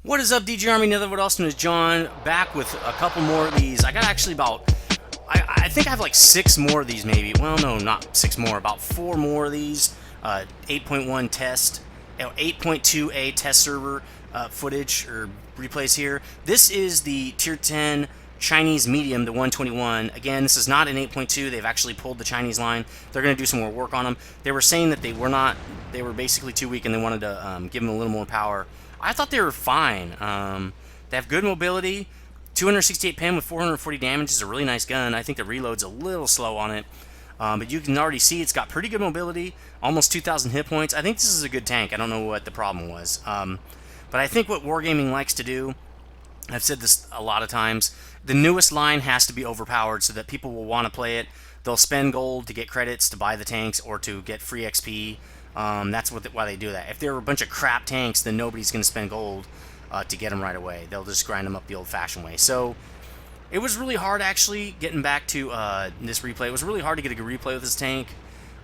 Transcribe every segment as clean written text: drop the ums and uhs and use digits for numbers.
What is up, DG Army? Netherwood Austin is John, back with a couple more of these. I got actually about, I think I have like 6 more of these maybe. Well, no, not 6 more, about 4 more of these. 8.1 test, 8.2a test server footage or replays here. This is the Tier 10 Chinese medium, the 121. Again, this is not an 8.2. They've actually pulled the Chinese line. They're going to do some more work on them. They were saying that they were basically too weak and they wanted to give them a little more power. I thought they were fine. They have good mobility. 268 pen with 440 damage is a really nice gun. I think the reload's a little slow on it. But you can already see it's got pretty good mobility, almost 2,000 hit points. I think this is a good tank. I don't know what the problem was. But I think what Wargaming likes to do, I've said this a lot of times, the newest line has to be overpowered so that people will want to play it. They'll spend gold to get credits to buy the tanks or to get free XP. That's why they do that. If there were a bunch of crap tanks, then nobody's going to spend gold to get them right away. They'll just grind them up the old-fashioned way. So it was really hard, actually, getting back to this replay. It was really hard to get a good replay with this tank.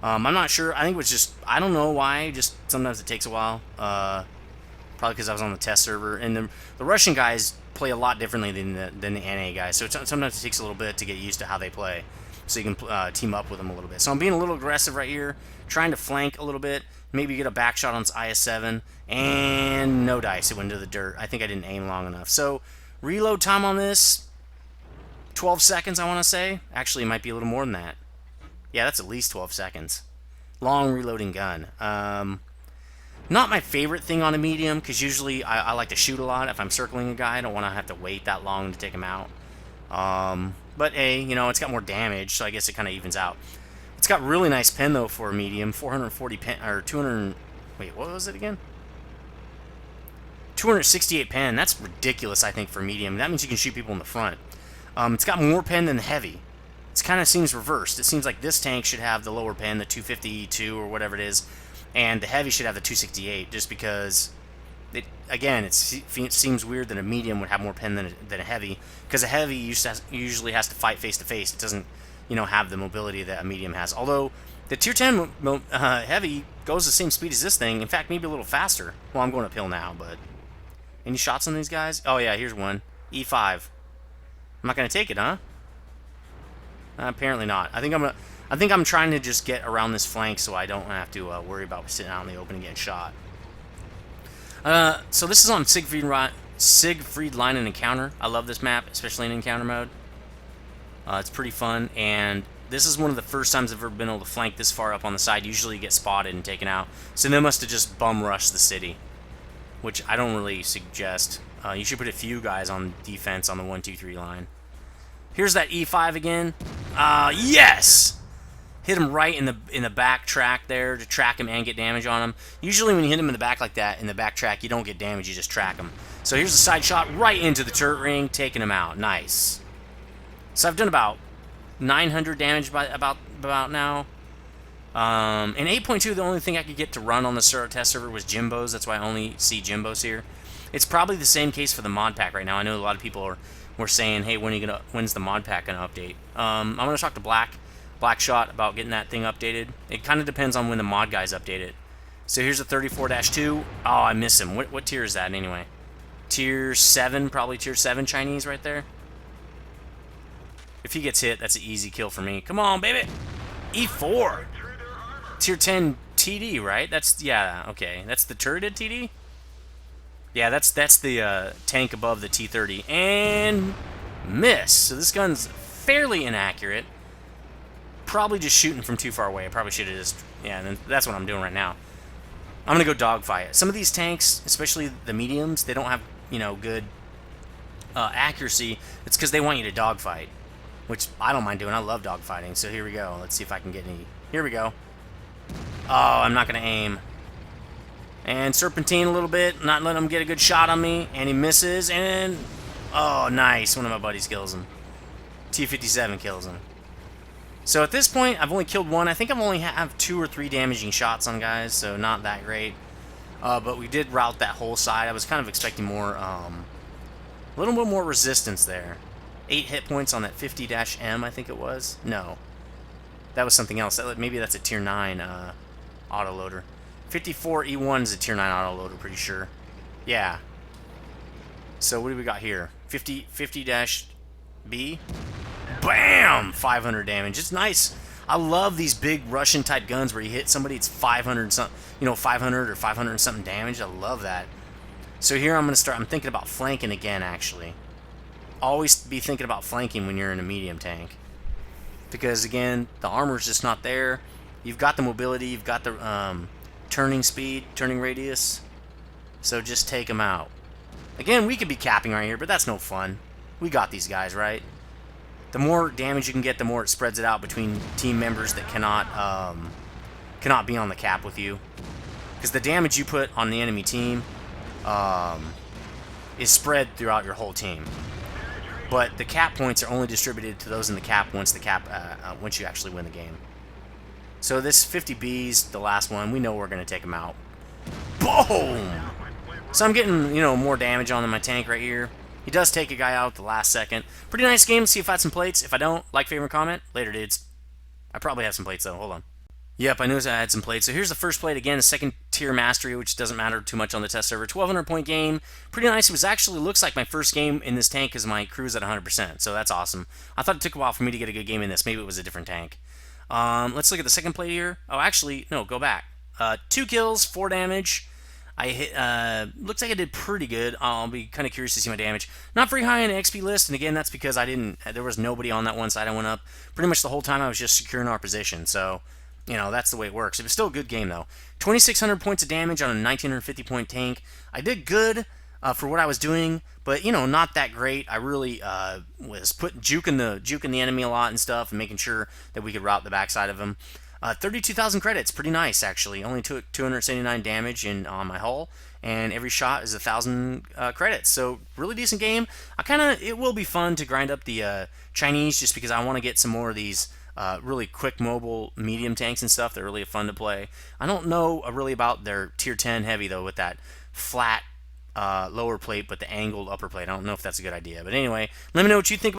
I'm not sure. I think it was just, I don't know why. Just sometimes it takes a while. Probably because I was on the test server. And the Russian guys play a lot differently than the NA guys. So sometimes it takes a little bit to get used to how they play. So you can team up with them a little bit. So I'm being a little aggressive right here, trying to flank a little bit, maybe get a back shot on this IS-7, and no dice. It went into the dirt. I think I didn't aim long enough. So reload time on this, 12 seconds, I want to say. Actually, it might be a little more than that. Yeah, that's at least 12 seconds. Long reloading gun. Not my favorite thing on a medium, because usually I like to shoot a lot. If I'm circling a guy, I don't want to have to wait that long to take him out. But it's got more damage, so I guess it kind of evens out. It's got really nice pen, though, for a medium. 440 pen, or 200... Wait, what was it again? 268 pen. That's ridiculous, I think, for medium. That means you can shoot people in the front. It's got more pen than the heavy. It kind of seems reversed. It seems like this tank should have the lower pen, the 252 or whatever it is, and the heavy should have the 268, just because... It seems weird that a medium would have more pen than a heavy, because a heavy usually has to fight face to face. It doesn't, have the mobility that a medium has. Although the Tier 10 heavy goes the same speed as this thing. In fact, maybe a little faster. Well, I'm going uphill now, but any shots on these guys? Oh yeah, here's one. E5. I'm not gonna take it, huh? Apparently not. I think I'm trying to just get around this flank so I don't have to worry about sitting out in the open and getting shot. So this is on Siegfried Line and Encounter. I love this map, especially in encounter mode. It's pretty fun, and this is one of the first times I've ever been able to flank this far up on the side. Usually you get spotted and taken out. So they must have just bum rushed the city, which I don't really suggest. You should put a few guys on defense on the 1-2-3 line. Here's that E5 again. Yes! Hit him right in the back track there to track him and get damage on him. Usually when you hit him in the back like that, in the back track, you don't get damage, you just track him. So here's a side shot right into the turret ring, taking him out. Nice. So I've done about 900 damage by about now. In 8.2, the only thing I could get to run on the test server was Jimbos. That's why I only see Jimbos here. It's probably the same case for the mod pack right now. I know a lot of people were saying, hey, when's the mod pack gonna update? I'm gonna talk to Blackshot about getting that thing updated. It kind of depends on when the mod guys update it. So here's a 34-2. Oh, I miss him. What tier is that anyway? Tier 7, probably Tier 7 Chinese right there. If he gets hit, that's an easy kill for me. Come on, baby. E4. Tier 10 TD, right? Yeah, okay. That's the turreted TD? Yeah, that's the tank above the T30. And miss. So this gun's fairly inaccurate. Probably just shooting from too far away. I probably should have just... Yeah, and that's what I'm doing right now. I'm going to go dogfight. Some of these tanks, especially the mediums, they don't have, good accuracy. It's because they want you to dogfight, which I don't mind doing. I love dogfighting. So here we go. Let's see if I can get any... Here we go. Oh, I'm not going to aim. And serpentine a little bit. Not letting him get a good shot on me. And he misses. And... Oh, nice. One of my buddies kills him. T-57 kills him. So at this point, I've only killed one. I think I've only have 2 or 3 damaging shots on guys, so not that great. But we did rout that whole side. I was kind of expecting more, a little bit more resistance there. 8 hit points on that 50-M, I think it was. No, that was something else. Maybe that's a Tier 9 autoloader. 54 E1 is a Tier 9 autoloader, pretty sure. Yeah. So what do we got here? 50-B. Bam! 500 damage. It's nice. I love these big Russian type guns where you hit somebody, it's 500 something, 500 or 500 something damage. I love that. So here I'm thinking about flanking again, actually. Always be thinking about flanking when you're in a medium tank. Because again, the armor's just not there. You've got the mobility, you've got the turning speed, turning radius. So just take them out. Again, we could be capping right here, but that's no fun. We got these guys, right? The more damage you can get, the more it spreads it out between team members that cannot be on the cap with you. Because the damage you put on the enemy team is spread throughout your whole team. But the cap points are only distributed to those in the cap once you actually win the game. So this 50B's the last one. We know we're going to take him out. Boom! So I'm getting, more damage on my tank right here. He does take a guy out at the last second. Pretty nice game. See if I had some plates. If I don't, like, favorite, comment. Later, dudes. I probably have some plates, though. Hold on. Yep, I knew I had some plates. So here's the first plate again, a second tier mastery, which doesn't matter too much on the test server. 1,200 point game. Pretty nice. It was actually looks like my first game in this tank because my crew's at 100%. So that's awesome. I thought it took a while for me to get a good game in this. Maybe it was a different tank. Let's look at the second plate here. Oh, actually, no, go back. 2 kills, 4 damage. I hit, looks like I did pretty good. I'll be kind of curious to see my damage. Not very high on the XP list, and again, that's because there was nobody on that one side I went up. Pretty much the whole time I was just securing our position, so, that's the way it works. It was still a good game, though. 2,600 points of damage on a 1,950 point tank. I did good for what I was doing, but, not that great. I really was juking the enemy a lot and stuff, and making sure that we could rout the backside of him. 32,000 credits, pretty nice actually. Only took 279 damage on my hull, and every shot is 1,000 credits. So really decent game. It will be fun to grind up the Chinese just because I want to get some more of these really quick mobile medium tanks and stuff. They're really fun to play. I don't know really about their tier 10 heavy though with that flat lower plate but the angled upper plate. I don't know if that's a good idea. But anyway, let me know what you think.